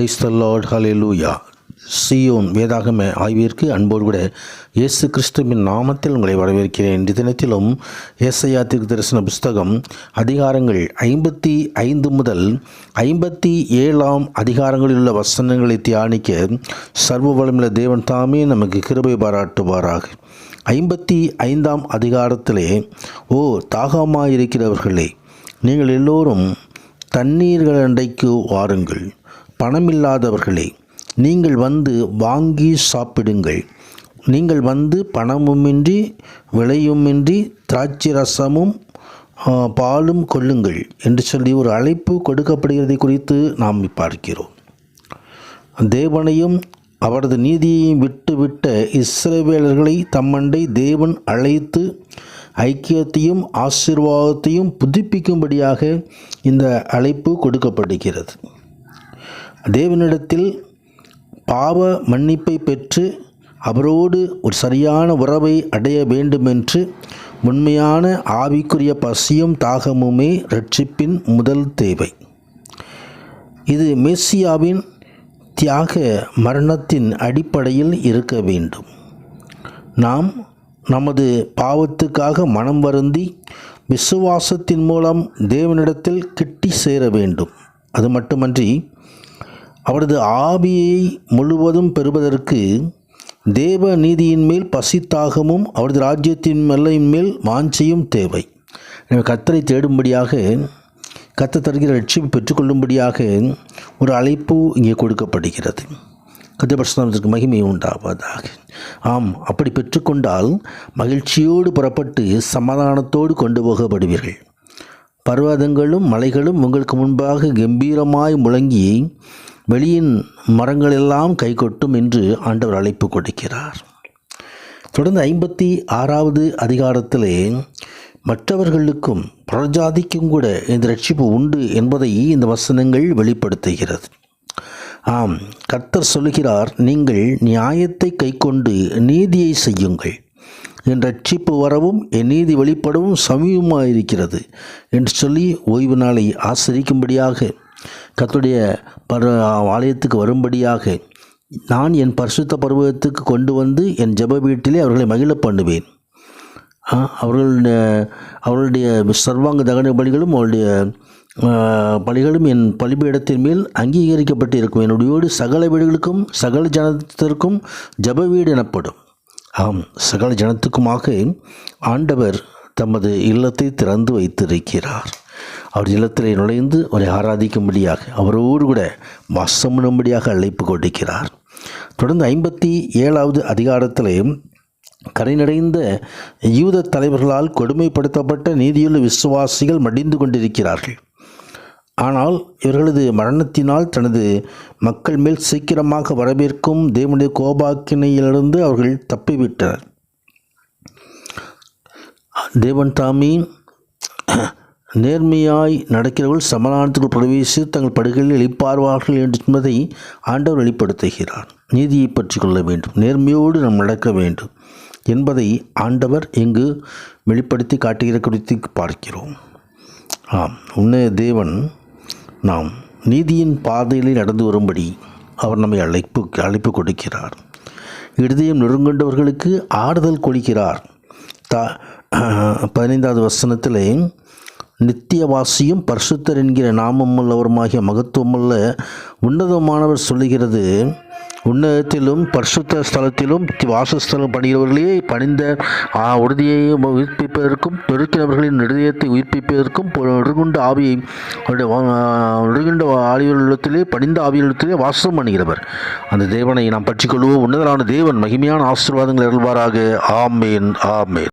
Praise the Lord, ஹல்லேலூயா. சீயோன் வேதாகம ஆய்விற்கு அன்போடு கூட இயேசு கிறிஸ்துவின் நாமத்தில் உங்களை வரவேற்கிறேன். இந்த தினத்திலும் ஏசாயா தீர்க்கதரிசன புஸ்தகம் அதிகாரங்கள் 55 முதல் 57 அதிகாரங்களில் உள்ள வசனங்களை தியானிக்க சர்வ வல்லமையுள்ள தேவன் தாமே நமக்கு கிருபை பாராட்டுவாராக. 55 அதிகாரத்திலே, ஓ தாகமாயிருக்கிறவர்களே, நீங்கள் எல்லோரும் தண்ணீர்கள் அண்டைக்கு வாருங்கள். பணமில்லாதவர்களே, நீங்கள் வந்து வாங்கி சாப்பிடுங்கள். நீங்கள் வந்து பணமுமின்றி விலையுமின்றி திராட்சை ரசமும் பாலும் கொள்ளுங்கள் என்று சொல்லி ஒரு அழைப்பு கொடுக்கப்படுகிறதை குறித்து நாம் பார்க்கிறோம். தேவனையும் அவரது நீதியையும் விட்டுவிட்ட இஸ்ரவேலர்களை தம்மண்டை தேவன் அழைத்து ஐக்கியத்தையும் ஆசீர்வாதத்தையும் புதுப்பிக்கும்படியாக இந்த அழைப்பு கொடுக்கப்படுகிறது. தேவனிடத்தில் பாவ மன்னிப்பை பெற்று அவரோடு ஒரு சரியான உறவை அடைய வேண்டுமென்று உண்மையான ஆவிக்குரிய பசியும் தாகமுமே இரட்சிப்பின் முதல் தேவை. இது மெசியாவின் தியாக மரணத்தின் அடிப்படையில் இருக்க வேண்டும். நாம் நமது பாவத்துக்காக மனம் வருந்தி விசுவாசத்தின் மூலம் தேவனிடத்தில் கிட்டி சேர வேண்டும். அது மட்டுமன்றி அவரது ஆவியை முழுவதும் பெறுவதற்கு தேவ நீதியின் மேல் பசித்தாகமும் அவரது ராஜ்யத்தின் எல்லையின் மேல் வாஞ்சையும் தேவை. கர்த்தரை தேடும்படியாக, கர்த்தர் தருகிற ரட்சிப்பை பெற்றுக்கொள்ளும்படியாக ஒரு அழைப்பு இங்கே கொடுக்கப்படுகிறது. கர்த்தருடைய பரிசுத்தத்திற்கு மகிமை உண்டாவதாக. ஆம், அப்படி பெற்றுக்கொண்டால் மகிழ்ச்சியோடு புறப்பட்டு சமாதானத்தோடு கொண்டு போகப்படுவீர்கள். பர்வதங்களும் மலைகளும் உங்களுக்கு முன்பாக கம்பீரமாய் முழங்கி வெளியின் மரங்களெல்லாம் கைகொட்டும் என்று ஆண்டவர் அழைப்பு கொடுக்கிறார். தொடர்ந்து 56 அதிகாரத்திலே மற்றவர்களுக்கும் பிரஜாதிக்கும் கூட இந்த ரட்சிப்பு உண்டு என்பதை இந்த வசனங்கள் வெளிப்படுத்துகிறது. ஆம், கர்த்தர் சொல்லுகிறார், நீங்கள் நியாயத்தை கைக்கொண்டு நீதியை செய்யுங்கள். என் ரட்சிப்பு வரவும் என் நீதி வெளிப்படவும் சமீபமாயிருக்கிறது என்று சொல்லி ஓய்வு நாளை ஆசரிக்கும்படியாக, கர்த்தருடைய ஆலயத்துக்கு வரும்படியாக நான் என் பரிசுத்த பர்வதத்துக்கு கொண்டு வந்து என் ஜெப வீட்டிலே அவர்களை மகிழ பண்ணுவேன். அவர்களுடைய சர்வாங்க தகன பலிகளும் அவருடைய பலிகளும் என் பலிபீடத்தின் மேல் அங்கீகரிக்கப்பட்டு இருக்கும். என்னுடையோடு சகல வீடுகளுக்கும் சகல ஜனத்திற்கும் ஜெப வீடு எனப்படும். ஆம், சகல ஜனத்துக்குமாக ஆண்டவர் தமது இல்லத்தை திறந்து வைத்திருக்கிறார். அவர் இல்லத்திலே நுழைந்து அவரை ஆராதிக்கும்படியாக, அவரோடு கூட வாசம் பண்ணும்படியாக அழைப்பு கொடுக்கிறார். தொடர்ந்து 57 அதிகாரத்திலே, கரை நிறைந்த யூத தலைவர்களால் கொடுமைப்படுத்தப்பட்ட நீதியுள்ள விசுவாசிகள் மடிந்து கொண்டிருக்கிறார்கள். ஆனால் இவர்களது மரணத்தினால் தனது மக்கள் மேல் சீக்கிரமாக வரவேற்கும் தேவனுடைய கோபாக்கினையிலிருந்து அவர்கள் தப்பிவிட்டனர். தேவன் தாமே நேர்மையாய் நடக்கிறவர்கள் சமாதானத்துக்குள் பிரவேசி தங்கள் படுகைகளில் இளைப்பாறுவார்கள் என்று சொன்னதை ஆண்டவர் வெளிப்படுத்துகிறார். நீதியை பற்றி கொள்ள வேண்டும், நேர்மையோடு நாம் நடக்க வேண்டும் என்பதை ஆண்டவர் இங்கு வெளிப்படுத்தி காட்டுகிற குறித்து பார்க்கிறோம். ஆம், உன்னைய தேவன் நாம் நீதியின் பாதையில் நடந்து வரும்படி அவர் நம்மை அழைப்பு கொடுக்கிறார். இருதயம் நெருங்கொண்டவர்களுக்கு ஆறுதல் கொடுக்கிறார். 15வது வசனத்திலே, நித்தியவாசியும் பரிசுத்தர் என்கிற நாமமுள்ளவருமாகிய மகத்துவமுள்ள உன்னதமானவர் சொல்லுகிறது, உன்னதத்திலும் பரிசுத்த ஸ்தலத்திலும் வாசஸ்தலம் பணிகிறவர்களே பணிந்த உறுதியை உயிர்ப்பிப்பதற்கும் நொறுக்கினவர்களின் இருதயத்தை உயிர்ப்பிப்பதற்கும் நொறுங்குண்ட ஆவியை நொறுங்குண்ட ஆவியுள்ளத்திலே பணிந்த ஆவியுள்ளத்திலே வாசம் பண்ணுகிறவர் அந்த தேவனை நாம் பற்றிக்கொள்வோம். உன்னதரான தேவன் மகிமையான ஆசீர்வாதங்கள் அருள்வாராக. ஆமேன், ஆமேன்.